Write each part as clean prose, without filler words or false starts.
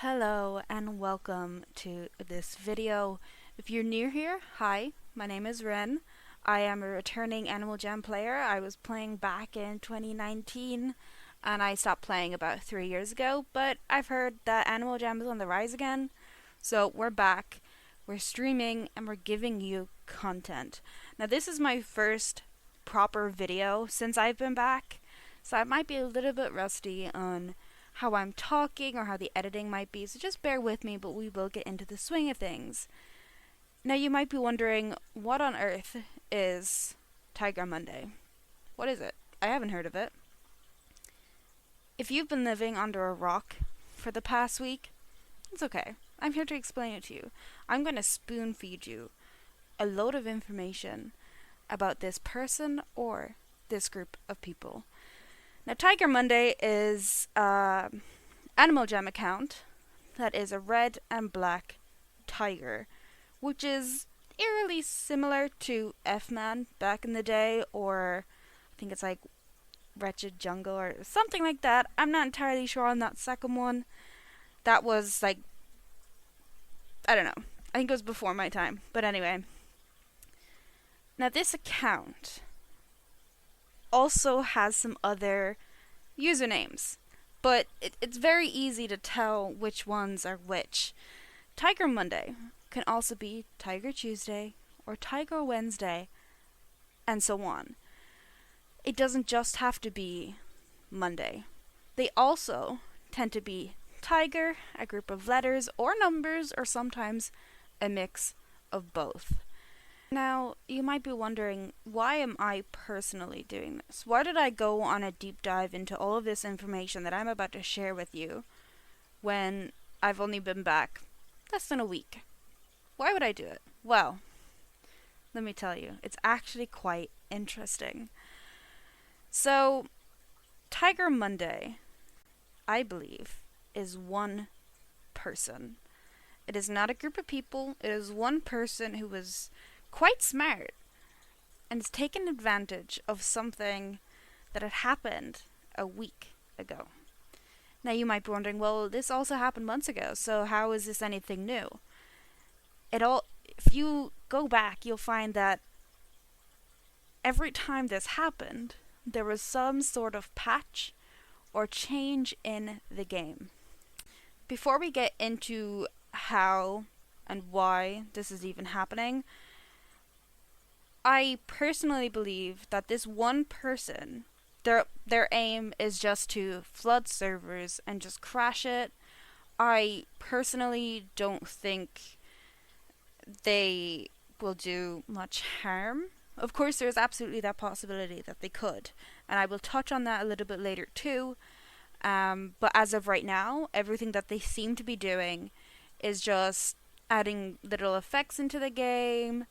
Hello and welcome to this video. If you're new here, hi, my name is Ren. I am a returning Animal Jam player. I was playing back in 2019 and I stopped playing about 3 years ago, but I've heard that Animal Jam is on the rise again. So we're back, we're streaming, and we're giving you content. Now this is my first proper video since I've been back, so I might be a little bit rusty on how I'm talking or how the editing might be, so just bear with me, but we will get into the swing of things. Now you might be wondering, what on earth is TigerMonday? What is it? I haven't heard of it. If you've been living under a rock for the past week, it's okay. I'm here to explain it to you. I'm going to spoon feed you a load of information about this person or this group of people. Now, TigerMonday is an Animal Jam account that is a red and black tiger, which is eerily similar to F-Man back in the day, or I think it's like Wretched Jungle or something like that. I'm not entirely sure on that second one. That was like, I don't know. I think it was before my time. But anyway. Now this account also has some other usernames, but it's very easy to tell which ones are which. TigerMonday can also be Tiger Tuesday or Tiger Wednesday, and so on. It doesn't just have to be Monday. They also tend to be Tiger, a group of letters or numbers, or sometimes a mix of both. Now, you might be wondering, why am I personally doing this? Why did I go on a deep dive into all of this information that I'm about to share with you when I've only been back less than a week? Why would I do it? Well, let me tell you, it's actually quite interesting. So, TigerMonday, I believe, is one person. It is not a group of people. It is one person who was quite smart and has taken advantage of something that had happened a week ago. Now you might be wondering, well, this also happened months ago, so how is this anything new? If you go back, you'll find that every time this happened, there was some sort of patch or change in the game. Before we get into how and why this is even happening, I personally believe that this one person, their aim is just to flood servers and just crash it. I personally don't think they will do much harm. Of course, there is absolutely that possibility that they could, and I will touch on that a little bit later too. But as of right now, everything that they seem to be doing is just adding little effects into the game,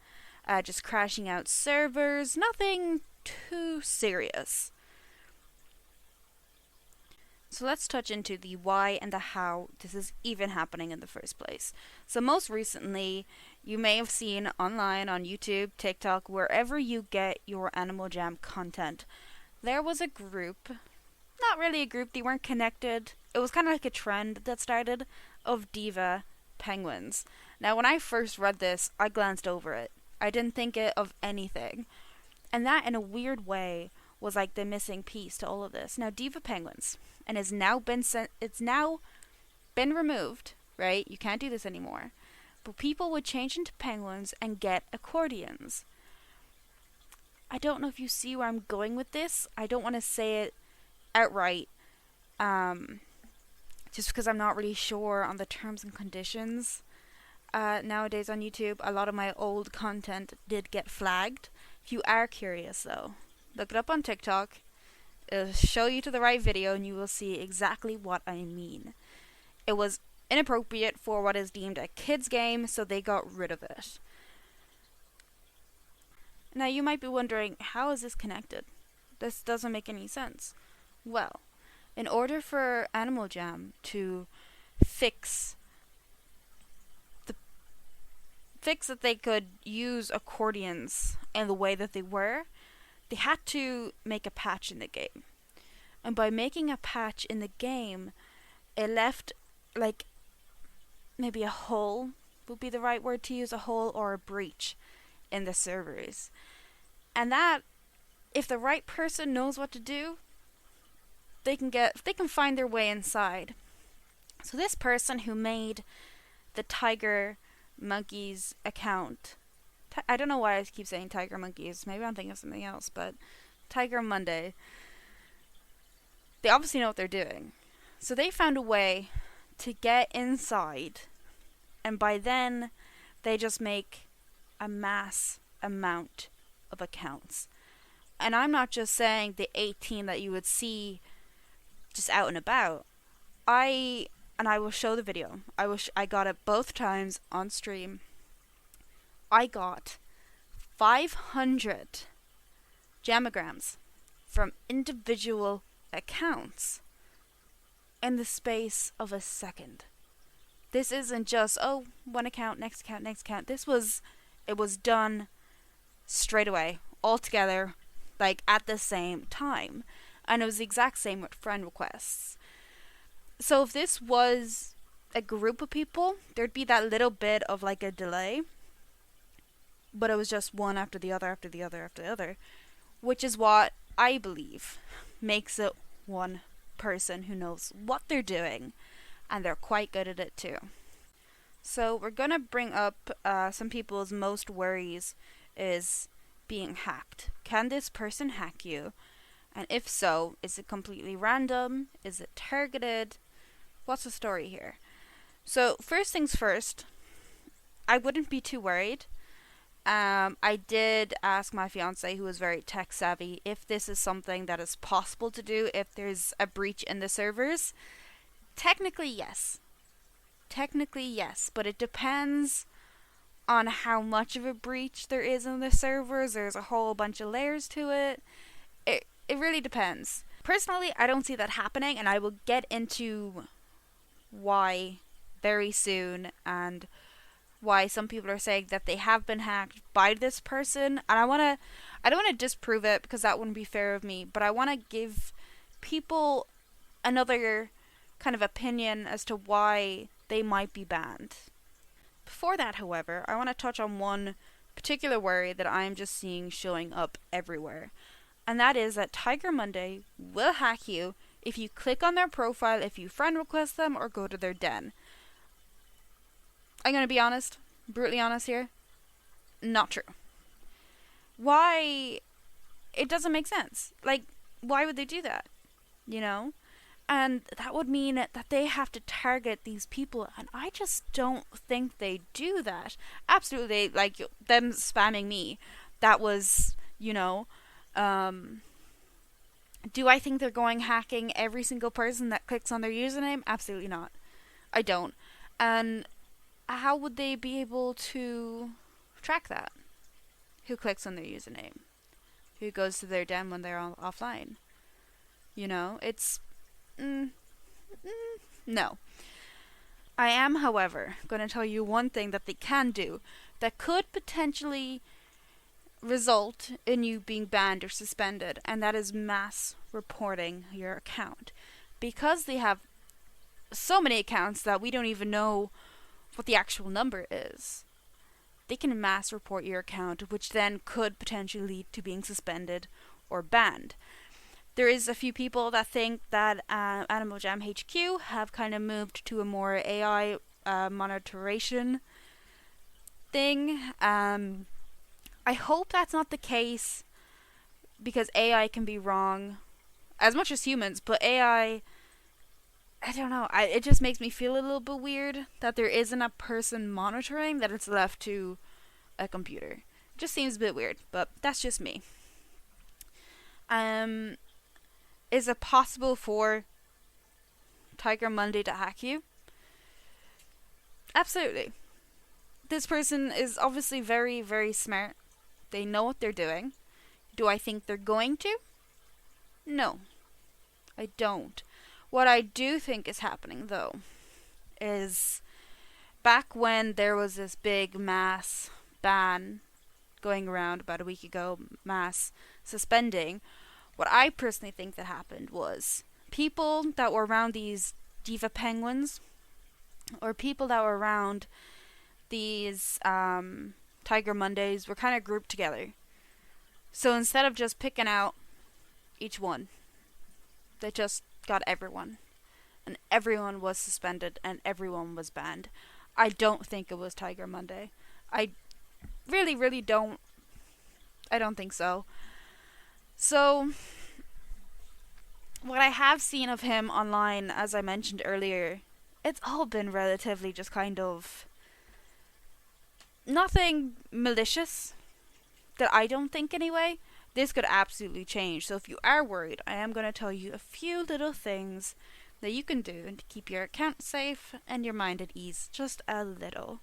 just crashing out servers, nothing too serious. So let's touch into the why and the how this is even happening in the first place. So most recently, you may have seen online on YouTube, TikTok, wherever you get your Animal Jam content, there was a group, not really a group, they weren't connected, it was kind of like a trend that started, of diva penguins. Now when I first read this, I glanced over it. I didn't think it of anything. And that, in a weird way, was like the missing piece to all of this. Now, diva penguins, and it's now been removed, right? You can't do this anymore. But people would change into penguins and get accordions. I don't know if you see where I'm going with this. I don't want to say it outright, just because I'm not really sure on the terms and conditions. Nowadays on YouTube, a lot of my old content did get flagged. If you are curious though, look it up on TikTok. It'll show you to the right video and you will see exactly what I mean. It was inappropriate for what is deemed a kid's game, so they got rid of it. Now you might be wondering, how is this connected? This doesn't make any sense. Well, in order for Animal Jam to fix that they could use accordions in the way that they were, they had to make a patch in the game. And by making a patch in the game, it left like maybe a hole would be the right word to use, a hole or a breach in the servers. And that, if the right person knows what to do, they can find their way inside. So this person who made the Tiger Monkeys account, I don't know why I keep saying Tiger Monkeys, maybe I'm thinking of something else, but TigerMonday, they obviously know what they're doing. So they found a way to get inside, and by then they just make a mass amount of accounts. And I'm not just saying the 18 that you would see just out and about. I will show the video. I got it both times on stream. I got 500 gemograms from individual accounts in the space of a second. This isn't just, oh, one account, next account, next account. It was done straight away, all together, like at the same time. And it was the exact same with friend requests. So if this was a group of people, there'd be that little bit of like a delay. But it was just one after the other, after the other, after the other. Which is what I believe makes it one person who knows what they're doing. And they're quite good at it too. So we're going to bring up some people's most worries is being hacked. Can this person hack you? And if so, is it completely random? Is it targeted? What's the story here? So first things first, I wouldn't be too worried. I did ask my fiance, who is very tech savvy, if this is something that is possible to do if there's a breach in the servers. Technically, yes. But it depends on how much of a breach there is in the servers. There's a whole bunch of layers to it. It really depends. Personally, I don't see that happening, and I will get into why very soon, and why some people are saying that they have been hacked by this person. And I don't want to disprove it, because that wouldn't be fair of me, but I want to give people another kind of opinion as to why they might be banned. Before that, however, I want to touch on one particular worry that I'm just seeing showing up everywhere. And that is that TigerMonday will hack you if you click on their profile, if you friend request them, or go to their den. I'm going to be honest, brutally honest here. Not true. Why? It doesn't make sense. Like, why would they do that? You know? And that would mean that they have to target these people, and I just don't think they do that. Absolutely, like, them spamming me, that was, do I think they're going hacking every single person that clicks on their username? Absolutely not. I don't. And how would they be able to track that? Who clicks on their username? Who goes to their den when they're offline? It's... no. I am, however, going to tell you one thing that they can do that could potentially result in you being banned or suspended, and that is mass reporting your account. Because they have so many accounts that we don't even know what the actual number is, they can mass report your account, which then could potentially lead to being suspended or banned. There is a few people that think that Animal Jam HQ have kind of moved to a more AI monitoration thing. I hope that's not the case, because AI can be wrong as much as humans, but AI, I don't know, it just makes me feel a little bit weird that there isn't a person monitoring, that it's left to a computer. It just seems a bit weird, but that's just me. Is it possible for TigerMonday to hack you? Absolutely. This person is obviously very, very smart. They know what they're doing. Do I think they're going to? No, I don't. What I do think is happening, though, is back when there was this big mass ban going around about a week ago, mass suspending, what I personally think that happened was people that were around these diva penguins or people that were around these Tiger Mondays were kind of grouped together. So instead of just picking out each one, they just got everyone. And everyone was suspended and everyone was banned. I don't think it was Tiger Monday. I really, really don't. I don't think so. So, what I have seen of him online, as I mentioned earlier, it's all been relatively just kind of nothing malicious, that I don't think anyway. This could absolutely change. So if you are worried, I am going to tell you a few little things that you can do to keep your account safe and your mind at ease just a little.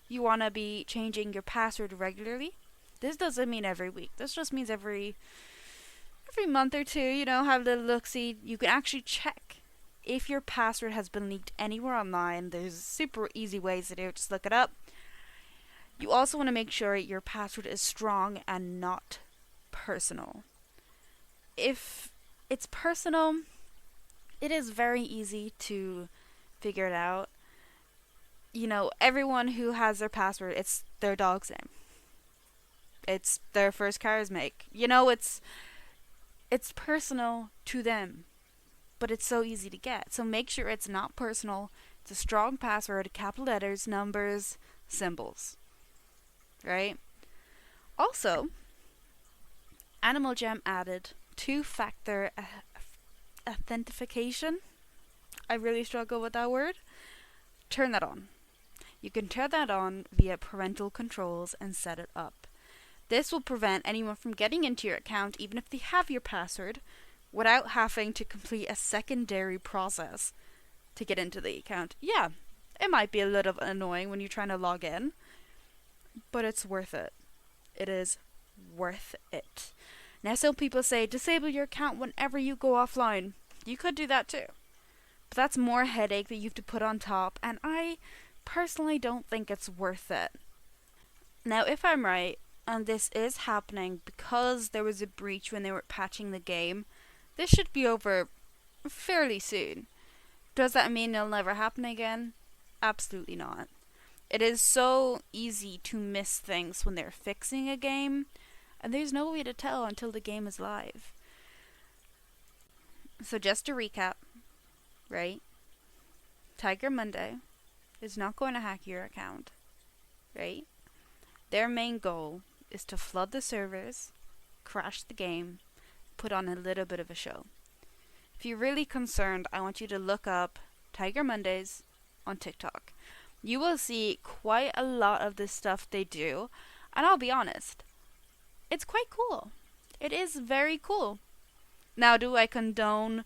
You want to be changing your password regularly. This doesn't mean every week. This just means every month or two, have a little look-see. You can actually check if your password has been leaked anywhere online. There's super easy ways to do it. Just look it up. You also want to make sure your password is strong and not personal. If it's personal, it is very easy to figure it out. Everyone who has their password, it's their dog's name. It's their first car's make. It's personal to them, but it's so easy to get. So make sure it's not personal. It's a strong password, capital letters, numbers, symbols. Right? Also, Animal Jam added two-factor authentication. I really struggle with that word. Turn that on. You can turn that on via parental controls and set it up. This will prevent anyone from getting into your account, even if they have your password, without having to complete a secondary process to get into the account. Yeah, it might be a little annoying when you're trying to log in, but it's worth it. It is worth it. Now, some people say disable your account whenever you go offline. You could do that too. But that's more headache that you have to put on top, and I personally don't think it's worth it. Now, if I'm right, and this is happening because there was a breach when they were patching the game, this should be over fairly soon. Does that mean it'll never happen again? Absolutely not. It is so easy to miss things when they're fixing a game, and there's no way to tell until the game is live. So just to recap, right? TigerMonday is not going to hack your account, right? Their main goal is to flood the servers, crash the game, put on a little bit of a show. If you're really concerned, I want you to look up Tiger Mondays on TikTok. You will see quite a lot of this stuff they do, and I'll be honest, it's quite cool. It is very cool. Now, do I condone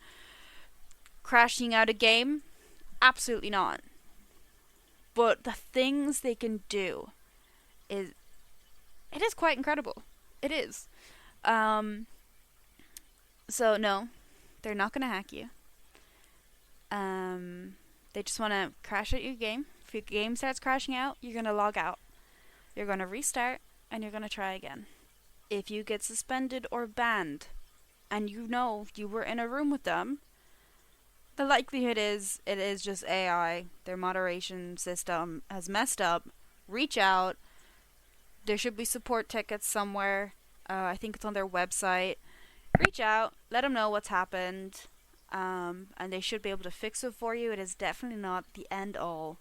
crashing out a game? Absolutely not. But the things they can do it is quite incredible. It is. So no, they're not gonna hack you. They just want to crash out your game. If your game starts crashing out, you're gonna log out. You're gonna restart, and you're gonna try again. If you get suspended or banned, and you were in a room with them, the likelihood is it is just AI. Their moderation system has messed up. Reach out. There should be support tickets somewhere. I think it's on their website. Reach out. Let them know what's happened. And they should be able to fix it for you. It is definitely not the end all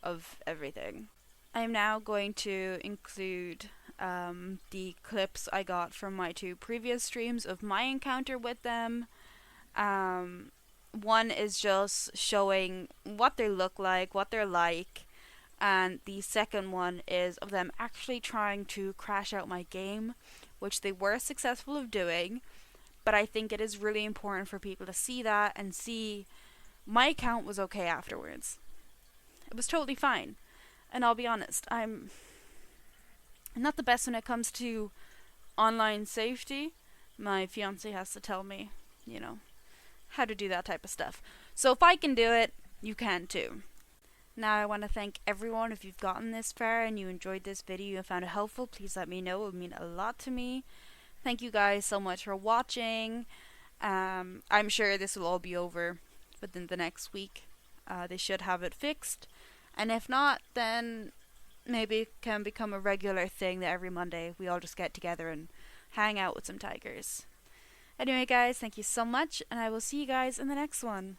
of everything. I am now going to include the clips I got from my two previous streams of my encounter with them. One is just showing what they look like, what they're like, and the second one is of them actually trying to crash out my game, which they were successful of doing, but I think it is really important for people to see that and see my account was okay afterwards. It was totally fine. And I'll be honest, I'm not the best when it comes to online safety. My fiance has to tell me, how to do that type of stuff. So if I can do it, you can too. Now I want to thank everyone. If you've gotten this far and you enjoyed this video and found it helpful, please let me know. It would mean a lot to me. Thank you guys so much for watching. I'm sure this will all be over within the next week. They should have it fixed. And if not, then maybe it can become a regular thing that every Monday we all just get together and hang out with some tigers. Anyway, guys, thank you so much, and I will see you guys in the next one.